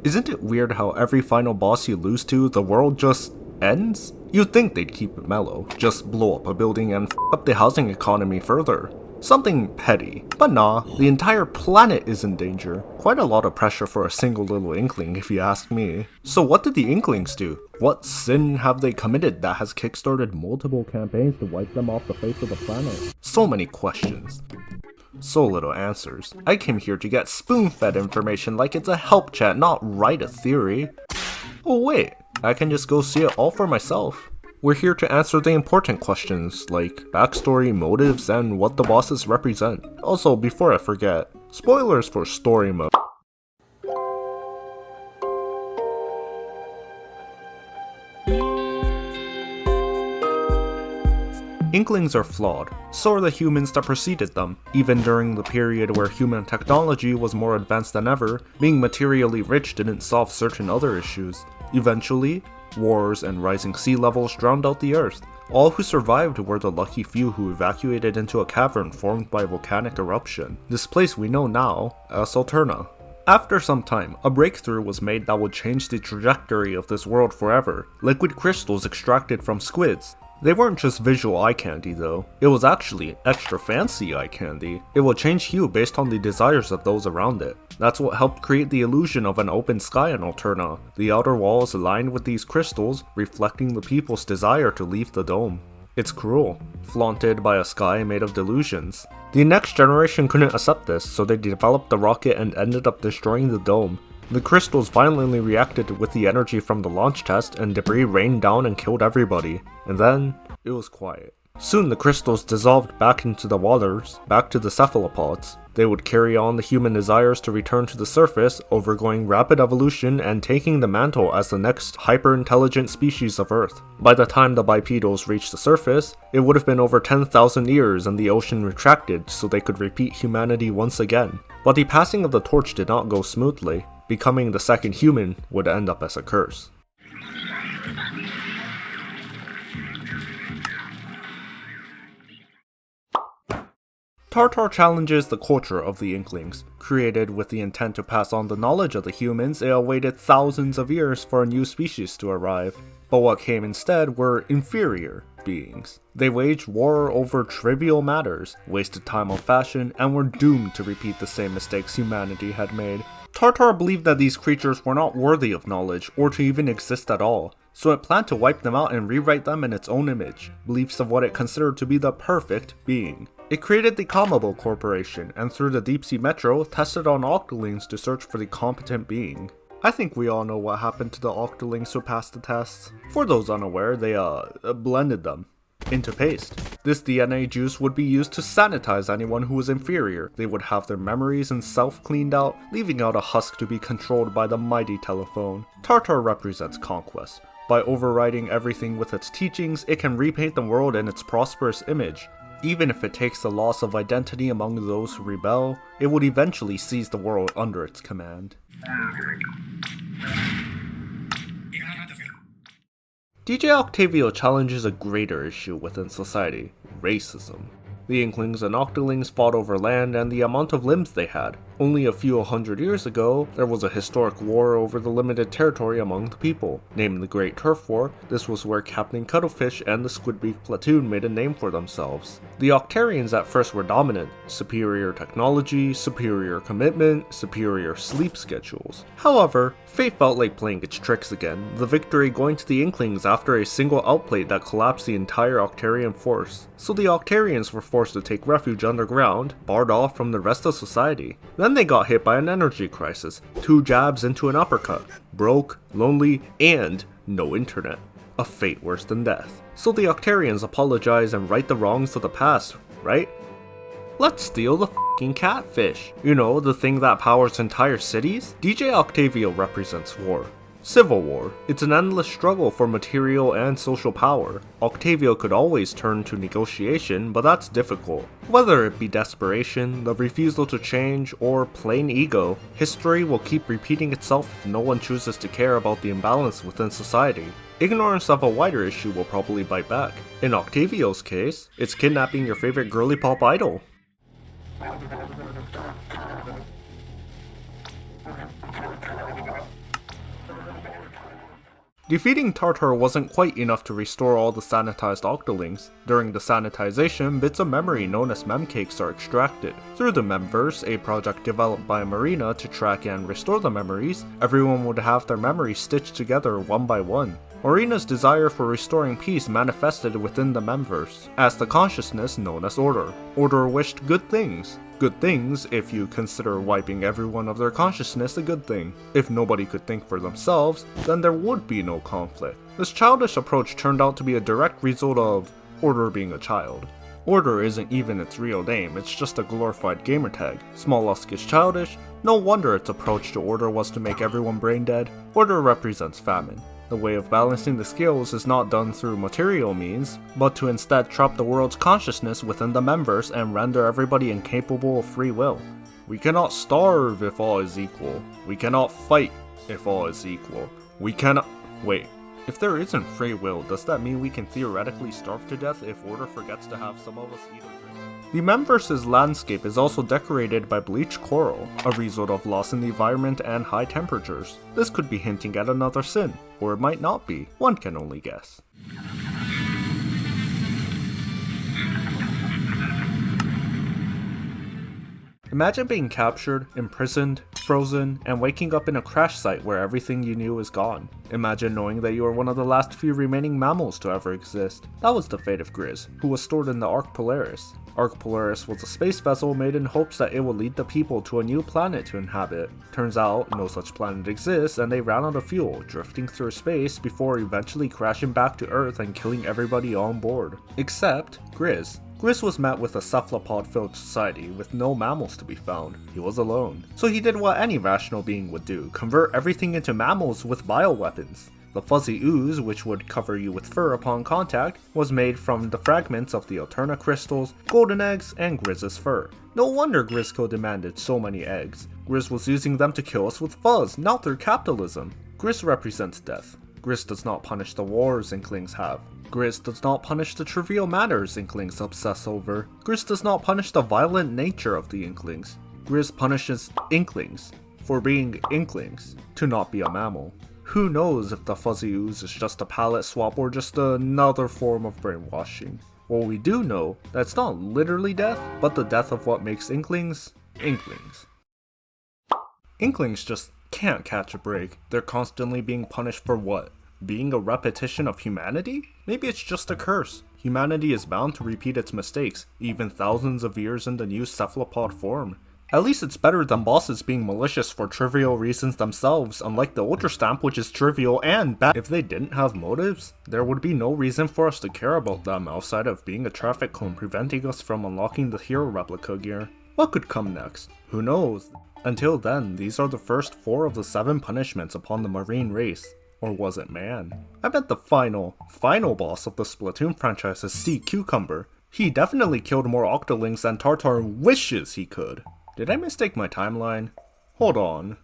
Isn't it weird how every final boss you lose to, the world just ends? You'd think they'd keep it mellow, just blow up a building and f up the housing economy further. Something petty. But nah, the entire planet is in danger. Quite a lot of pressure for a single little inkling if you ask me. So what did the inklings do? What sin have they committed that has kickstarted multiple campaigns to wipe them off the face of the planet? So many questions. So little answers. I came here to get spoon-fed information like it's a help chat, not write a theory. Oh wait, I can just go see it all for myself. We're here to answer the important questions, like backstory, motives, and what the bosses represent. Also, before I forget, spoilers for story mode. Inklings are flawed, so are the humans that preceded them. Even during the period where human technology was more advanced than ever, being materially rich didn't solve certain other issues. Eventually, wars and rising sea levels drowned out the earth. All who survived were the lucky few who evacuated into a cavern formed by volcanic eruption, this place we know now as Alterna. After some time, a breakthrough was made that would change the trajectory of this world forever. Liquid crystals extracted from squids. They weren't just visual eye candy though, it was actually extra fancy eye candy. It would change hue based on the desires of those around it. That's what helped create the illusion of an open sky in Alterna. The outer walls aligned with these crystals, reflecting the people's desire to leave the dome. It's cruel, flaunted by a sky made of delusions. The next generation couldn't accept this, so they developed the rocket and ended up destroying the dome. The crystals violently reacted with the energy from the launch test, and debris rained down and killed everybody. And then, it was quiet. Soon the crystals dissolved back into the waters, back to the cephalopods. They would carry on the human desires to return to the surface, undergoing rapid evolution and taking the mantle as the next hyper-intelligent species of Earth. By the time the bipedals reached the surface, it would have been over 10,000 years and the ocean retracted so they could repeat humanity once again. But the passing of the torch did not go smoothly. Becoming the second human would end up as a curse. Tartar challenges the culture of the Inklings. Created with the intent to pass on the knowledge of the humans, it awaited thousands of years for a new species to arrive. But what came instead were inferior beings. They waged war over trivial matters, wasted time on fashion, and were doomed to repeat the same mistakes humanity had made. Tartar believed that these creatures were not worthy of knowledge, or to even exist at all, so it planned to wipe them out and rewrite them in its own image, beliefs of what it considered to be the perfect being. It created the Karumu Corporation, and through the Deep Sea Metro, tested on octolings to search for the competent being. I think we all know what happened to the octolings who passed the tests. For those unaware, they blended them into paste. This DNA juice would be used to sanitize anyone who was inferior. They would have their memories and self cleaned out, leaving out a husk to be controlled by the mighty telephone. Tartar represents conquest. By overriding everything with its teachings, it can repaint the world in its prosperous image. Even if it takes the loss of identity among those who rebel, it would eventually seize the world under its command. DJ Octavio challenges a greater issue within society: racism. The Inklings and Octolings fought over land and the amount of limbs they had. Only a few hundred years ago, there was a historic war over the limited territory among the people. Named the Great Turf War, this was where Captain Cuttlefish and the Squidbeak platoon made a name for themselves. The Octarians at first were dominant: superior technology, superior commitment, superior sleep schedules. However, fate felt like playing its tricks again, the victory going to the Inklings after a single outplay that collapsed the entire Octarian force. So the Octarians were forced to take refuge underground, barred off from the rest of society. Then they got hit by an energy crisis, 2 jabs into an uppercut, broke, lonely, and no internet. A fate worse than death. So the Octarians apologize and right the wrongs of the past, right? Let's steal the f***ing catfish. You know, the thing that powers entire cities? DJ Octavio represents war. Civil war. It's an endless struggle for material and social power. Octavio could always turn to negotiation, but that's difficult. Whether it be desperation, the refusal to change, or plain ego, history will keep repeating itself if no one chooses to care about the imbalance within society. Ignorance of a wider issue will probably bite back. In Octavio's case, it's kidnapping your favorite girly pop idol. Defeating Tartar wasn't quite enough to restore all the sanitized octolings. During the sanitization, bits of memory known as memcakes are extracted. Through the Memverse, a project developed by Marina to track and restore the memories, everyone would have their memories stitched together one by one. Marina's desire for restoring peace manifested within the Memverse, as the consciousness known as Order. Order wished good things. Good things if you consider wiping everyone of their consciousness a good thing. If nobody could think for themselves, then there would be no conflict. This childish approach turned out to be a direct result of Order being a child. Order isn't even its real name, it's just a glorified gamertag. Smollusk is childish, no wonder its approach to Order was to make everyone brain dead. Order represents famine. The way of balancing the scales is not done through material means, but to instead trap the world's consciousness within the Memverse and render everybody incapable of free will. We cannot starve if all is equal. We cannot fight if all is equal. We cannot— wait, if there isn't free will, does that mean we can theoretically starve to death if Order forgets to have some of us eat or drink? The Memverse's landscape is also decorated by bleached coral, a result of loss in the environment and high temperatures. This could be hinting at another sin, or it might not be, one can only guess. Imagine being captured, imprisoned, frozen, and waking up in a crash site where everything you knew is gone. Imagine knowing that you are one of the last few remaining mammals to ever exist. That was the fate of Grizz, who was stored in the Ark Polaris. Ark Polaris was a space vessel made in hopes that it would lead the people to a new planet to inhabit. Turns out, no such planet exists and they ran out of fuel, drifting through space before eventually crashing back to Earth and killing everybody on board. Except Grizz. Grizz was met with a cephalopod-filled society with no mammals to be found. He was alone. So he did what any rational being would do, convert everything into mammals with bioweapons. The fuzzy ooze, which would cover you with fur upon contact, was made from the fragments of the Alterna crystals, golden eggs, and Grizz's fur. No wonder Grizzco demanded so many eggs. Grizz was using them to kill us with fuzz, not through capitalism. Grizz represents death. Grizz does not punish the wars Inklings have. Grizz does not punish the trivial matters Inklings obsess over. Grizz does not punish the violent nature of the Inklings. Grizz punishes Inklings for being Inklings, to not be a mammal. Who knows if the fuzzy ooze is just a palette swap or just another form of brainwashing. What we do know, that it's not literally death, but the death of what makes Inklings, Inklings. Inklings just can't catch a break. They're constantly being punished for what? Being a repetition of humanity? Maybe it's just a curse. Humanity is bound to repeat its mistakes, even thousands of years in the new cephalopod form. At least it's better than bosses being malicious for trivial reasons themselves, unlike the Ultra Stamp, which is trivial and bad. If they didn't have motives, there would be no reason for us to care about them outside of being a traffic cone preventing us from unlocking the hero replica gear. What could come next? Who knows? Until then, these are the first 4 of the 7 punishments upon the marine race. Or was it man? I bet the final boss of the Splatoon franchise is Sea Cucumber. He definitely killed more octolings than Tartar wishes he could. Did I mistake my timeline? Hold on.